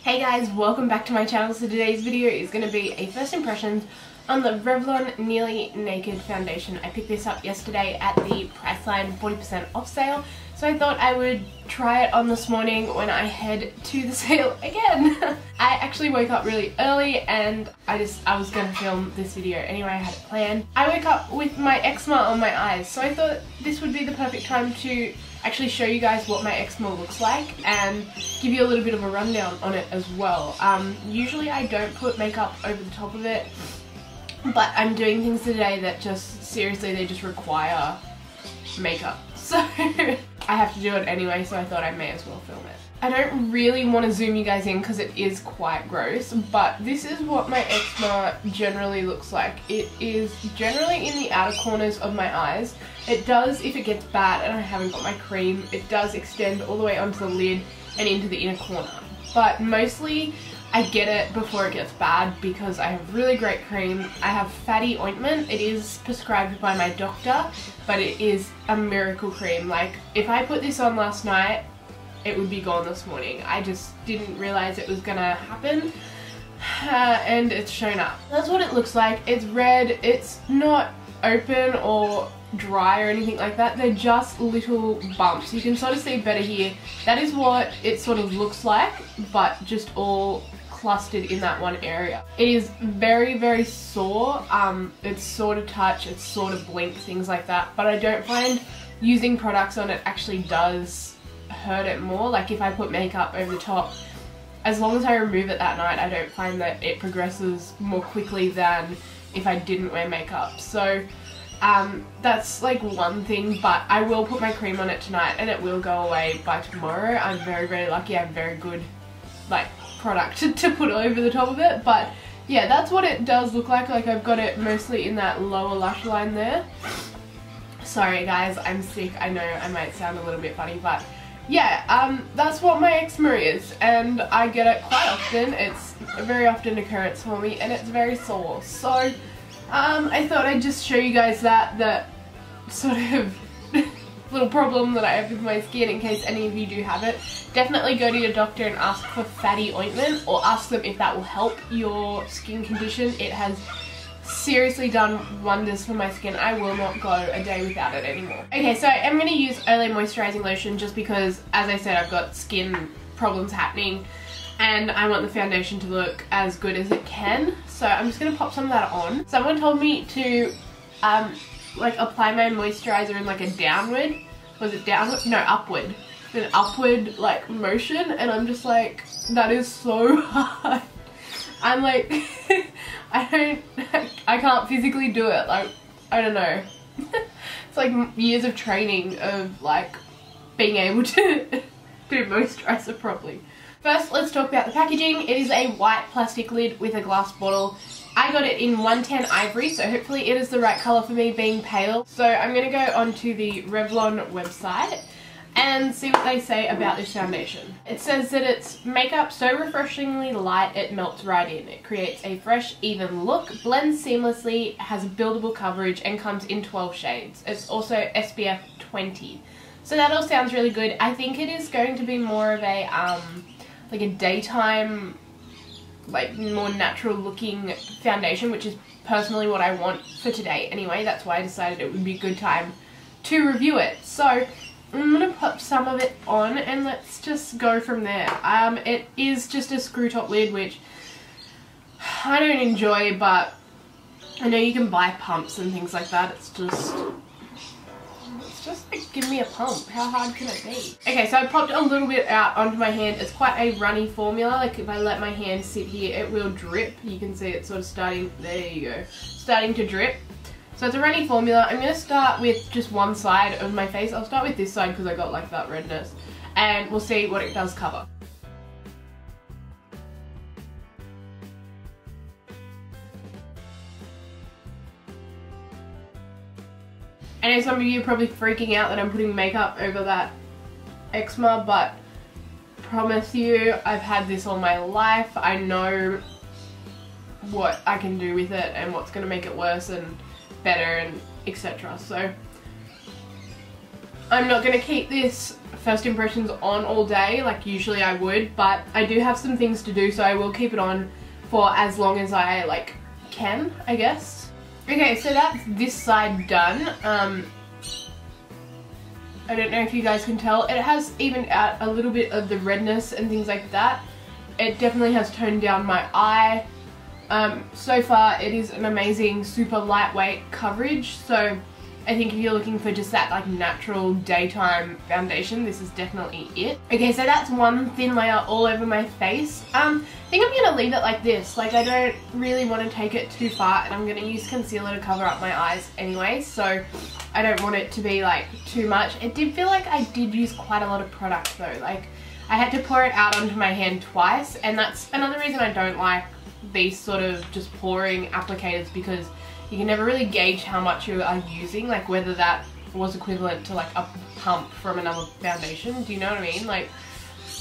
Hey guys, welcome back to my channel. So today's video is going to be a first impressions on the Revlon Nearly Naked Foundation. I picked this up yesterday at the Priceline 40% off sale, so I thought I would try it on this morning when I head to the sale again. I actually woke up really early and I was going to film this video anyway. I had it planned. I woke up with my eczema on my eyes, so I thought this would be the perfect time to actually show you guys what my eczema looks like and give you a little bit of a rundown on it as well. Usually I don't put makeup over the top of it, but I'm doing things today that just, seriously, they just require makeup. So I have to do it anyway, so I thought I may as well film it. I don't really want to zoom you guys in because it is quite gross, but this is what my eczema generally looks like. It is generally in the outer corners of my eyes. It does, if it gets bad and I haven't got my cream, it does extend all the way onto the lid and into the inner corner. But mostly I get it before it gets bad because I have really great cream. I have fatty ointment. It is prescribed by my doctor, but it is a miracle cream. Like, if I put this on last night, it would be gone this morning. I just didn't realize it was gonna happen, and it's shown up. That's what it looks like. It's red. It's not open or dry or anything like that. They're just little bumps. You can sort of see better here. That is what it sort of looks like, but just all clustered in that one area. It is very, very sore. It's sore to touch, it's sore to blink, things like that, but I don't find using products on it actually does hurt it more. Like, if I put makeup over the top, as long as I remove it that night, I don't find that it progresses more quickly than if I didn't wear makeup. So that's like one thing, but I will put my cream on it tonight and it will go away by tomorrow. I'm very, very lucky. I have very good like product to put over the top of it. But yeah, that's what it does look like. Like, I've got it mostly in that lower lash line there. Sorry guys, I'm sick. I know I might sound a little bit funny, but yeah, that's what my eczema is, and I get it quite often. It's a very often occurrence for me, and it's very sore. So I thought I'd just show you guys that sort of little problem that I have with my skin, in case any of you do have it. Definitely go to your doctor and ask for fatty ointment, or ask them if that will help your skin condition. It has seriously done wonders for my skin. I will not go a day without it anymore. Okay, so I'm going to use Olay moisturizing lotion just because, as I said, I've got skin problems happening and I want the foundation to look as good as it can. So I'm just going to pop some of that on. Someone told me to like apply my moisturizer in like a downward, was it downward? No, upward. An upward like motion, and I'm just like, that is so hard. I'm like, I can't physically do it. Like, I don't know. It's like years of training of like being able to do moisturizer properly. First, let's talk about the packaging. It is a white plastic lid with a glass bottle. I got it in 110 ivory, so hopefully it is the right colour for me, being pale. So I'm going to go onto the Revlon website and see what they say about this foundation. It says that it's makeup so refreshingly light it melts right in. It creates a fresh, even look, blends seamlessly, has buildable coverage, and comes in 12 shades. It's also SPF 20. So that all sounds really good. I think it is going to be more of a like a daytime, like more natural looking foundation, which is personally what I want for today anyway. That's why I decided it would be a good time to review it. So I'm going to put some of it on and let's just go from there. It is just a screw top lid, which I don't enjoy, but I know you can buy pumps and things like that. It's just like, give me a pump. How hard can it be? Okay, so I popped a little bit out onto my hand. It's quite a runny formula. Like, if I let my hand sit here, it will drip. You can see it's sort of starting, there you go, starting to drip. So it's a runny formula. I'm going to start with just one side of my face. I'll start with this side because I got like that redness. And we'll see what it does cover. I know some of you are probably freaking out that I'm putting makeup over that eczema, but promise you, I've had this all my life. I know what I can do with it and what's going to make it worse and better and etc. So I'm not going to keep this first impressions on all day like usually I would, but I do have some things to do, so I will keep it on for as long as I like can, I guess. Okay, so that's this side done. I don't know if you guys can tell, it has evened out a little bit of the redness and things like that. It definitely has toned down my eye. So far it is an amazing super lightweight coverage, so I think if you're looking for just that like natural daytime foundation, this is definitely it. Okay, so that's one thin layer all over my face. I think I'm gonna leave it like this. Like I don't really want to take it too far, and I'm gonna use concealer to cover up my eyes anyway, so I don't want it to be like too much. It did feel like I did use quite a lot of product though. Like I had to pour it out onto my hand twice, and that's another reason I don't like these sort of just pouring applicators, because you can never really gauge how much you are using, like whether that was equivalent to like a pump from another foundation. Do you know what I mean? Like,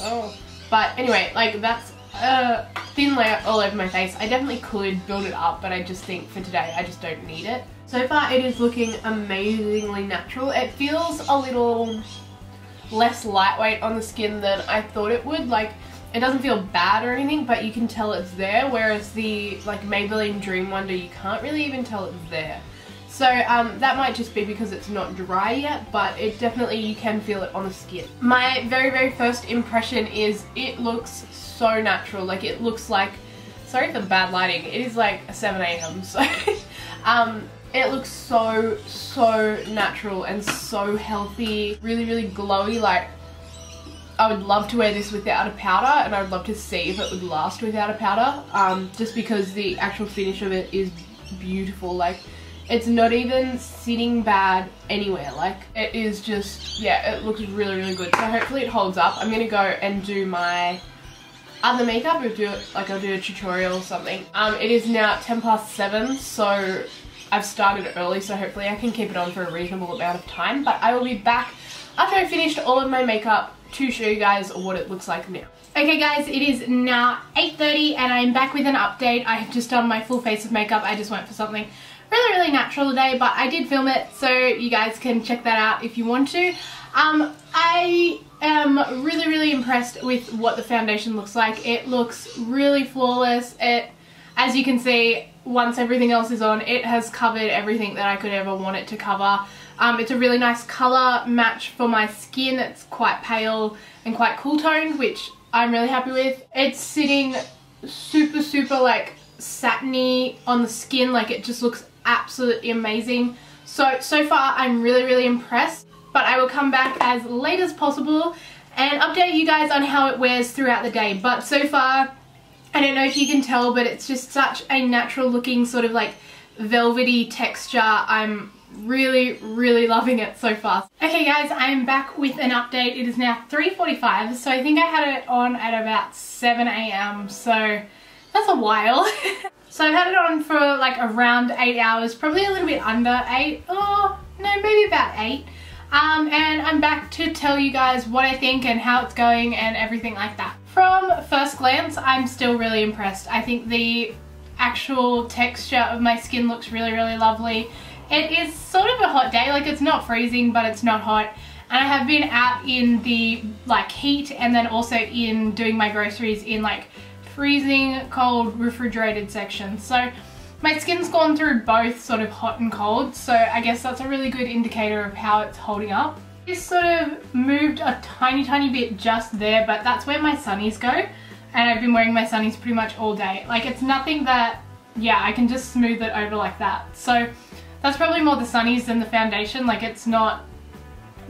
oh. But anyway, like that's a thin layer all over my face. I definitely could build it up, but I just think for today I just don't need it. So far it is looking amazingly natural. It feels a little less lightweight on the skin than I thought it would. Like it doesn't feel bad or anything, but you can tell it's there, whereas the like Maybelline Dream Wonder, you can't really even tell it's there. So that might just be because it's not dry yet, but it definitely, you can feel it on the skin. My very first impression is it looks so natural. Like it looks like, sorry for the bad lighting, it is like 7 AM, so it looks so natural and so healthy, really glowy. Like I would love to wear this without a powder, and I would love to see if it would last without a powder, just because the actual finish of it is beautiful. Like it's not even sitting bad anywhere. Like it is just, yeah, it looks really good. So hopefully it holds up. I'm gonna go and do my other makeup. I'll do a tutorial or something. It is now 7:10, so I've started early, so hopefully I can keep it on for a reasonable amount of time. But I will be back after I've finished all of my makeup to show you guys what it looks like now. Okay guys, it is now 8:30 and I'm back with an update. I have just done my full face of makeup. I just went for something really natural today, but I did film it, so you guys can check that out if you want to. I am really impressed with what the foundation looks like. It looks really flawless. It, as you can see, once everything else is on, it has covered everything that I could ever want it to cover. It's a really nice colour match for my skin. It's quite pale and quite cool toned, which I'm really happy with. It's sitting super like satiny on the skin. Like it just looks absolutely amazing. So far I'm really impressed, but I will come back as late as possible and update you guys on how it wears throughout the day. But so far, I don't know if you can tell, but it's just such a natural looking sort of like velvety texture. I'm really loving it so far. Okay guys, I'm back with an update. It is now 3:45, so I think I had it on at about 7 AM, so that's a while. So I've had it on for like around 8 hours, probably a little bit under 8, or no, maybe about 8. And I'm back to tell you guys what I think and how it's going and everything like that. From first glance, I'm still really impressed. I think the actual texture of my skin looks really lovely. It is sort of a hot day, like it's not freezing but it's not hot, and I have been out in the like heat and then also in doing my groceries in like freezing cold refrigerated sections. So my skin's gone through both sort of hot and cold, so I guess that's a really good indicator of how it's holding up. This sort of moved a tiny bit just there, but that's where my sunnies go, and I've been wearing my sunnies pretty much all day. Like it's nothing that, yeah, I can just smooth it over like that. So that's probably more the sunnies than the foundation. Like it's not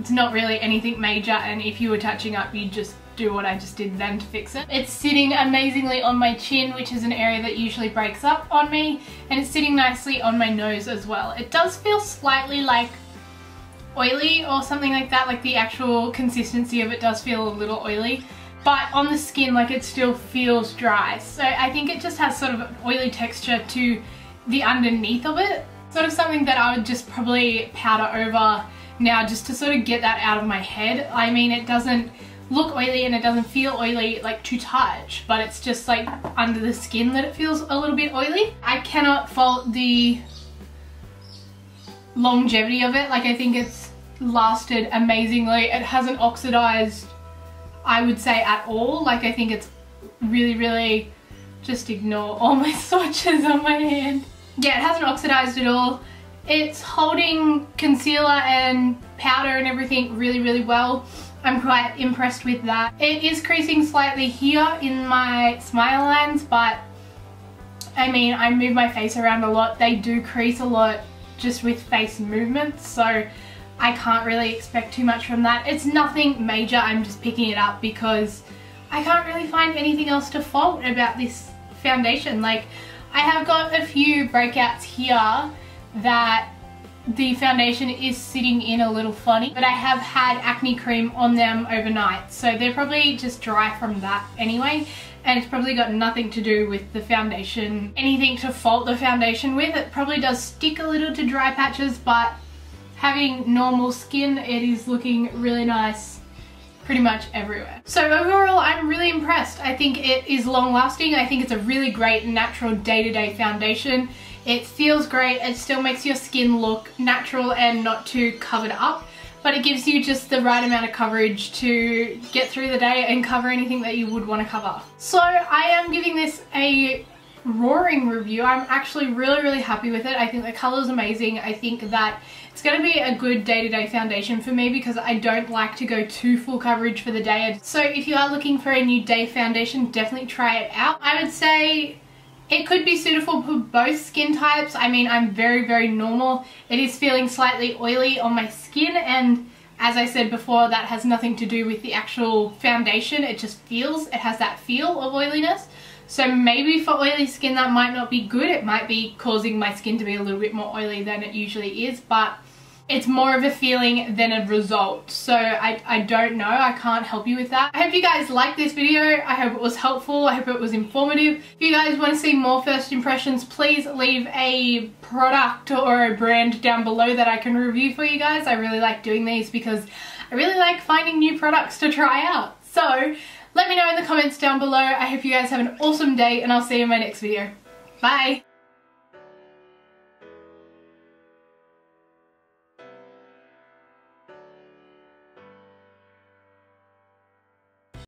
really anything major, and if you were touching up, you'd just do what I just did then to fix it. It's sitting amazingly on my chin, which is an area that usually breaks up on me, and it's sitting nicely on my nose as well. It does feel slightly like oily or something like that, like the actual consistency of it does feel a little oily, but on the skin like it still feels dry. So I think it just has sort of an oily texture to the underneath of it. Sort of something that I would just probably powder over now just to sort of get that out of my head. I mean, it doesn't look oily and it doesn't feel oily like to touch, but it's just like under the skin that it feels a little bit oily. I cannot fault the longevity of it. Like I think it's lasted amazingly. It hasn't oxidized, I would say, at all. Like, I think it's really, just ignore all my swatches on my hand. Yeah, it hasn't oxidized at all. It's holding concealer and powder and everything really well. I'm quite impressed with that. It is creasing slightly here in my smile lines, but I mean, I move my face around a lot. They do crease a lot just with face movements, so I can't really expect too much from that. It's nothing major, I'm just picking it up because I can't really find anything else to fault about this foundation. Like, I have got a few breakouts here that the foundation is sitting in a little funny, but I have had acne cream on them overnight, so they're probably just dry from that anyway, and it's probably got nothing to do with the foundation, anything to fault the foundation with. It probably does stick a little to dry patches, but having normal skin, it is looking really nice pretty much everywhere. So overall, I'm really impressed. I think it is long lasting. I think it's a really great natural day-to-day foundation. It feels great. It still makes your skin look natural and not too covered up, but it gives you just the right amount of coverage to get through the day and cover anything that you would want to cover. So I am giving this a roaring review. I'm actually really happy with it. I think the color is amazing. I think that it's going to be a good day-to-day foundation for me because I don't like to go too full coverage for the day. So if you are looking for a new day foundation, definitely try it out. I would say it could be suitable for both skin types. I mean, I'm very normal. It is feeling slightly oily on my skin, and as I said before, that has nothing to do with the actual foundation. It just feels, it has that feel of oiliness. So maybe for oily skin that might not be good. It might be causing my skin to be a little bit more oily than it usually is, but it's more of a feeling than a result. So I don't know, I can't help you with that. I hope you guys liked this video. I hope it was helpful. I hope it was informative. If you guys want to see more first impressions, please leave a product or a brand down below that I can review for you guys. I really like doing these because I really like finding new products to try out. So let me know in the comments down below. I hope you guys have an awesome day, and I'll see you in my next video. Bye!